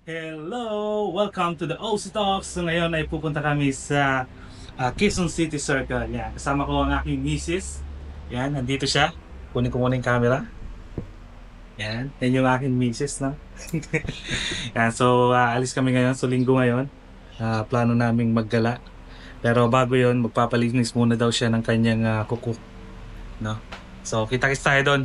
Hello! Welcome to the OC Talks. So ngayon ay pupunta kami sa Quezon City Circle. Yan. Kasama ko ang aking misis. Yan, nandito siya. Kunin ko muna yung camera. Yan, yan yung aking misis, no? Yan, so alis kami ngayon. So linggo ngayon. Plano naming maggala. Pero bago yon, magpapalinis muna daw siya ng kanyang kuko. No? So kita-kits tayo doon.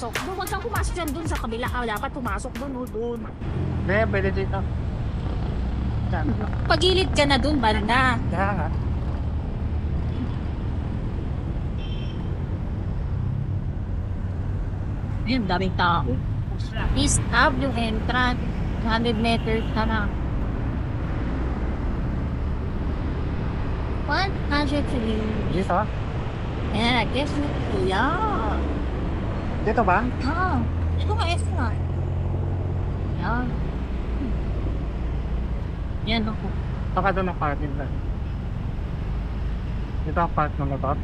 Huwag kang pumasok dyan dun sa kabila. Dapat pumasok dun o dun. Hindi, pwede dito. Pagilid ka na dun, banda. Kaya nga. Ayun, daming tao. East Ave yung entrance. 100 meters ka na. 103. Dito? Ayan, I guess. Yeah. Dito ba? Ah, ito nga S nga. Yan. Yan ako. Baka doon ang parking na. Dito ang park ng motor.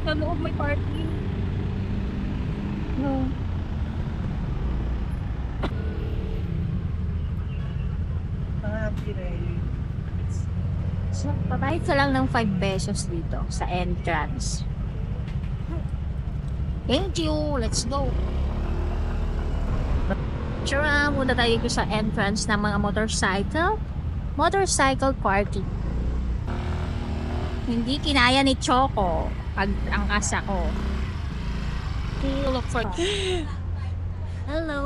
Sa loob may parking. No. So, pabayad ka lang ng 5 pesos dito sa entrance. Thank you! Let's go! Sure, muna tayo sa entrance ng mga motorcycle. Motorcycle party. Hindi kinaya ni Choco pag angkas ako. Look for... Hello!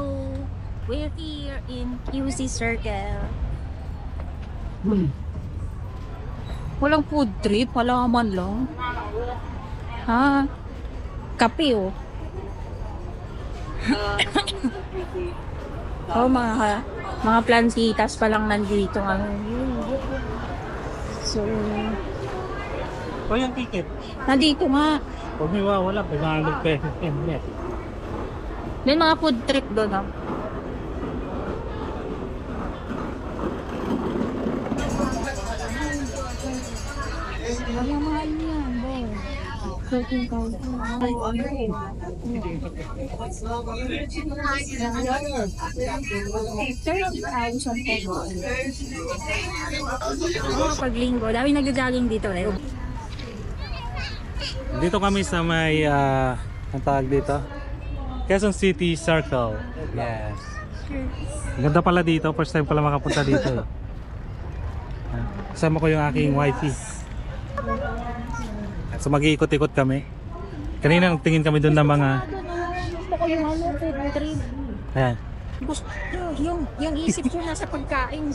We're here in QC Circle. Walang food trip, wala man lang. Ha? Kape oh. Oh, mga plantitas pa lang nandito ngayon. So, O yung ticket. nandito nga. Huwag may wala, 500 pesos. May mga food trip doon ah. Wala mahal yan, bro. 13,000. Pag linggo, dami nag-jogging dito eh. Dito kami sa may, ang tawag dito? Quezon City Circle. Yes. Ganda pala dito. First time pala makapunta dito. Kasama ko yung aking wifey. So mag-iikot-ikot kami. Kanina nagtingin kami doon ng mga... Gusto ko yung ano, food trip. Ayan. Gusto, yung isip ko nasa pagkain.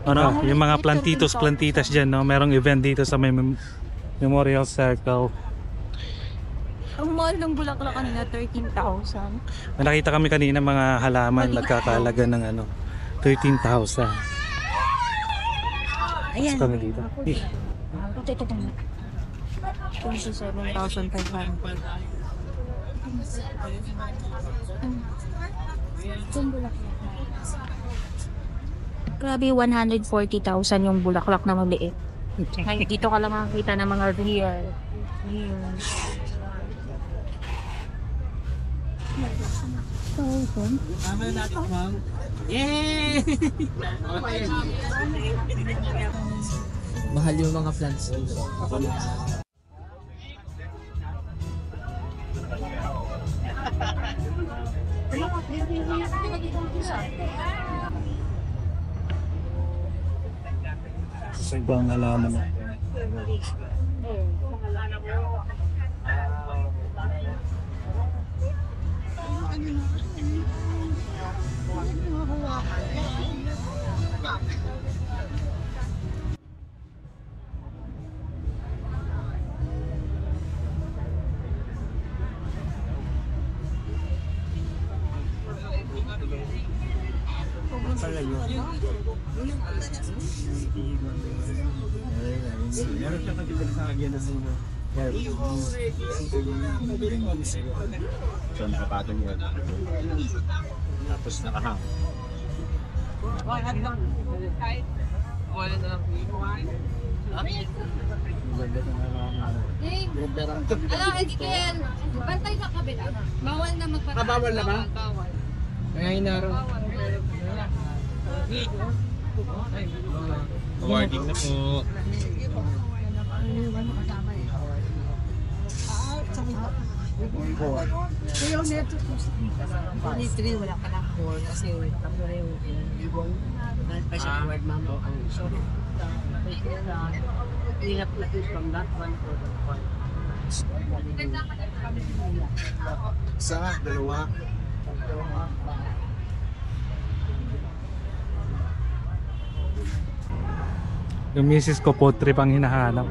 Ano, yung mga plantitas dyan, no? Merong event dito sa may Memorial Circle. Ang mahal ng bulaklak kanina, 13,000. May nakita kami kanina mga halaman nagkakalaga ng ano, 13,000. Ayan. Kami dito. Ito. 27,500. Grabe, 140,000 yung bulaklak na maliit. Dito ka lang makakita ng mga real. Tama na natin, ma'am. Yay! Mahal yung mga plants. sa ibang halaman na. So, nakapatong yun. Tapos nakahang. Ano, Ezekiel? Bantay sa kabila. Bawal na magpatay. Bawal na ba? Bawal. Kaya inaaraw. Warning na po. Three, wala ka na 4 kasi tapos na yung ibon. Dahil pa siya word mama. So, hirap na ito from that one to the one. Isa, dalawa. Yung misis ko po trip ang hinahanap.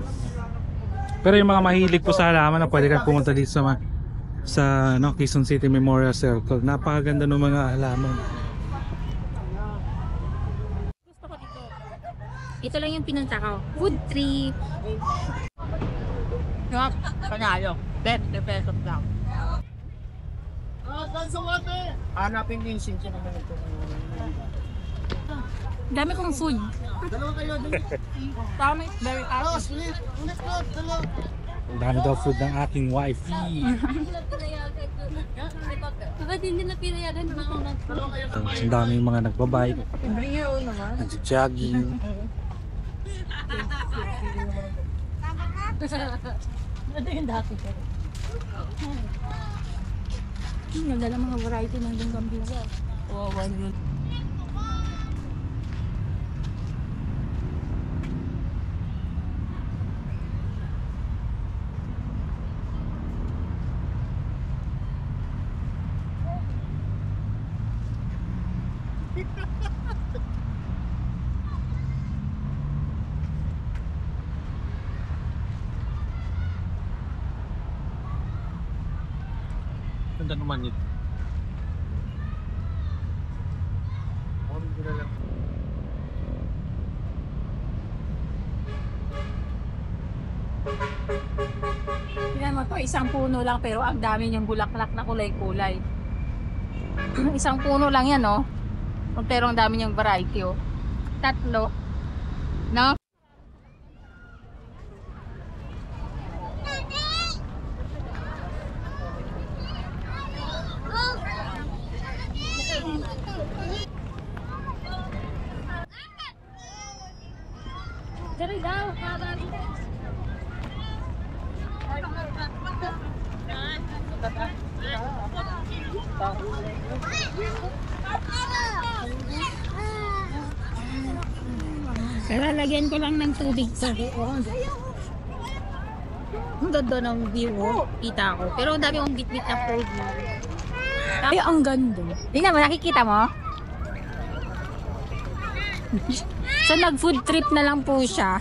Pero yung mga mahilig po sa halaman na pwede kang pumunta dito sa no, Quezon City Memorial Circle. Napakaganda ng mga halaman. Gusto ko dito. Ito lang yung pinunta ko. Food trip. Yup, panalo. 20 pesos lang. Hanapin din yung sinsin naman ito. Dami kong food. Tama, it's very happy. Ang dami daw food ng aking wife. Bakit hindi na pinayagan mga Ang dami yung mga nagbabike, Bring your own naman. nag-jogging. Ito yung dati ko. Nagdala mga variety ng Gambia. Oo, one yun. Ganda naman yun. Tingnan mo to, isang puno lang pero ang dami niyang bulaklak na kulay-kulay. Isang puno lang yan, no? Pero ang dami niyang variety, oh. Tatlo. No? Dari daw, lalagyan ko lang ng tubig sa ang ganda ng view, oh. Kita ko. Pero ang dami kong bit-bit na food. Ay, ang ganda. Tingnan mo, nakikita mo? So, nag-food trip na lang po siya.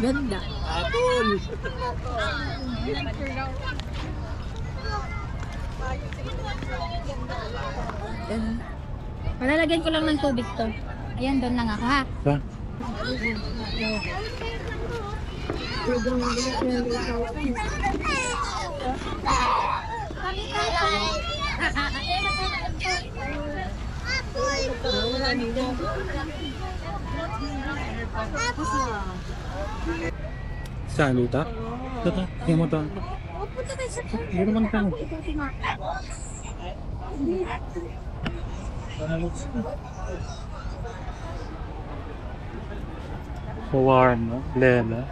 Ganda. Apple! Malalagyan ko lang ng tubig to. Ayan, doon lang ako, ha? Ba? Saan luta? Tata, tingnan mo to. Hindi naman ka. Shawarma, lela.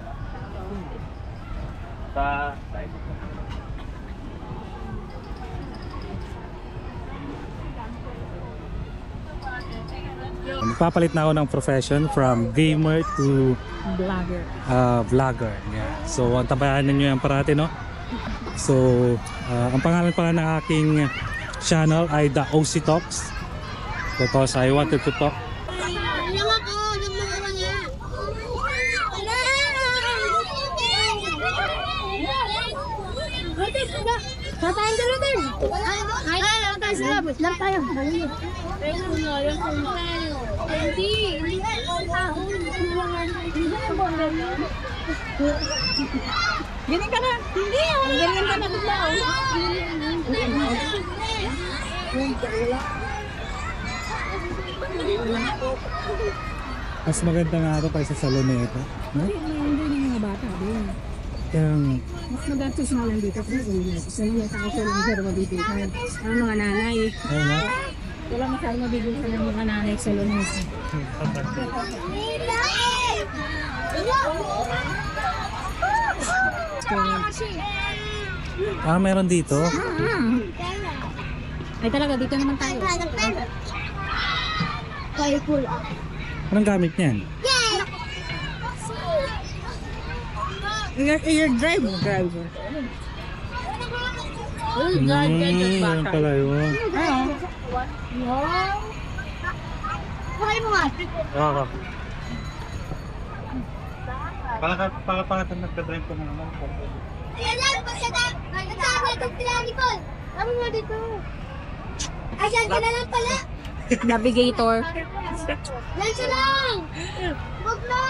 papalit na ako ng profession from gamer to Vlogger. vlogger. Yeah. So, antabayanan nyo yan parati, no? So, ang pangalan pala ng aking channel ay The OC Talks because I wanted to talk. Tatayin ka natin! Ay, tayo sila! Lang tayo! Ganyan ka na! Hindi! Ganyan ka na bigla! Mas maganda nga ito kaysa sa salon na ito. No? Hindi ng mga bata din. Yung, Mas magastos nga lang dito kasi sa mga tao ko lang pero mabibigyan. Ang mga nanay, ayun na. wala masyadong mabibigyan ng mga nanay sa lunes. Meron dito. Ay talaga, dito naman tayo. Anong gamit niyan? Your driver. Yan pala yun. Pakay mo nga. Oo. Pakapakatan nagka-drive ko na naman. Ayan lang, pagkatapos, itong tinalipon. Ano mo dito? Ayan ka na lang pala. Navigator. Yan siya lang. Huwag na.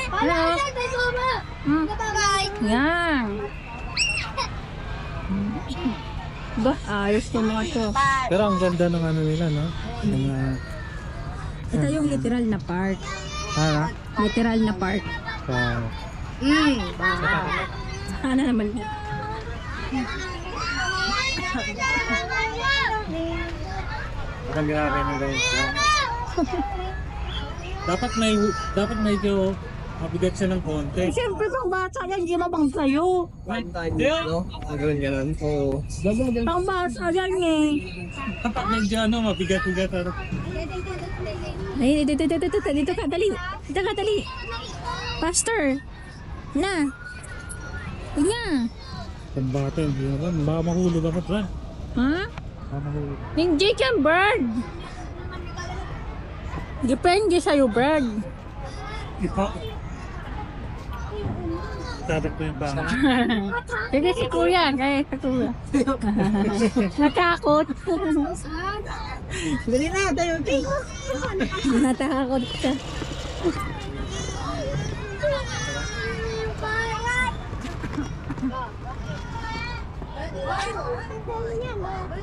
Pala Hello? lang, tayo suma. Bye-bye. Yan. Ba, ayos yung mga to. Pero ang ganda ng ano nila, no? Yung, Ito yung literal na park. Literal na park. Sana naman. Ang grabe na guys. Dapat medyo mabigat siya ng konti. Siyempre, pang bata yan, hindi mabang sa'yo. No? Ganun. Oo. Pang bata yan eh. Dapat medyo mabigat-bigat. Ay, dito ka, dali. Dito ka, dali. Faster. Na. Nga. Ang bata, hindi naman. Baka mahulog ako dyan. Ha? Baka mahulog. Hindi ka, bird. Depende sa'yo, bird. Ito. Sabi ko yung bangka. Sige si kuya, kaya si kuya. Natakot. Dali na, tayo. Natakot ka.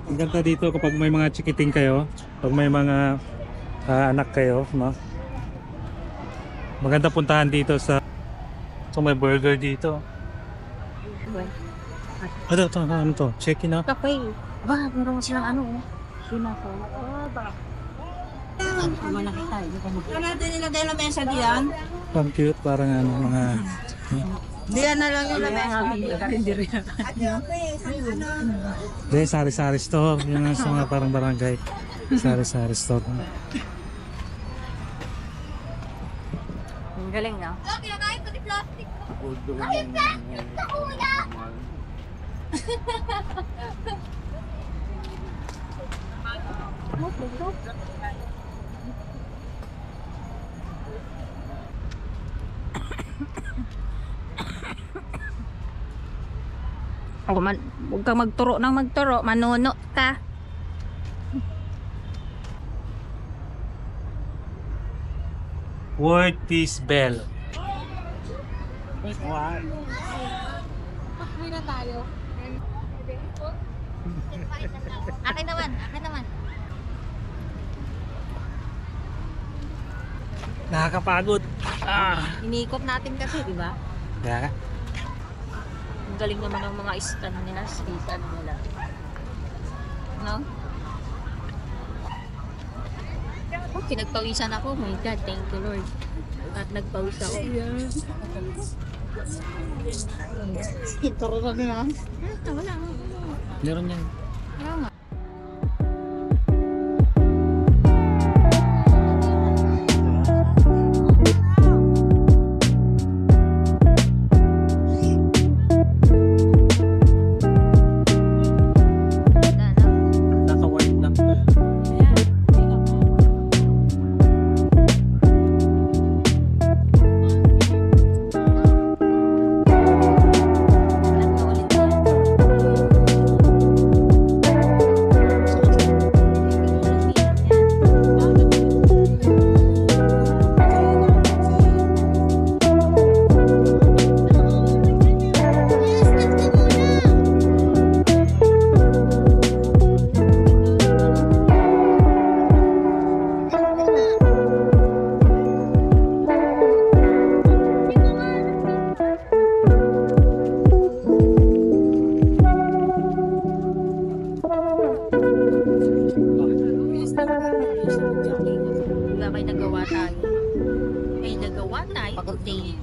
Ang ganda dito kapag may mga chikiting kayo, pag may mga anak kayo, no? Maganda puntahan dito sa may burger dito. Ano to? Check-in na. Kape. Ba, meron silang ano. Sinako. Malaki tayo. Ano natin nilagay na mesa diyan? Ang cute, parang mga... Diyan na lang yung mesa. Dahil sari-sari store. Yung sa mga parang barangay. Sari-sari store. Ang galing na. Kinakain ko ni plastic. Ay, plastic na kuya. Huwag kang magturo ng magturo. Manuno ka. World Peace Bell. Pakwi na tayo. Akin naman, akin naman. Nakakapagod. Inikot natin kasi, di ba? Yeah. Ang galing naman ng mga stand nila, stand nila. No? Oh, pinagpawisan ako. My God, thank you Lord. At nagpawis ako. Ito ko na. Wala. Meron yan. Wala nga. Diba may nagawa tayo? May nagawa tayo today.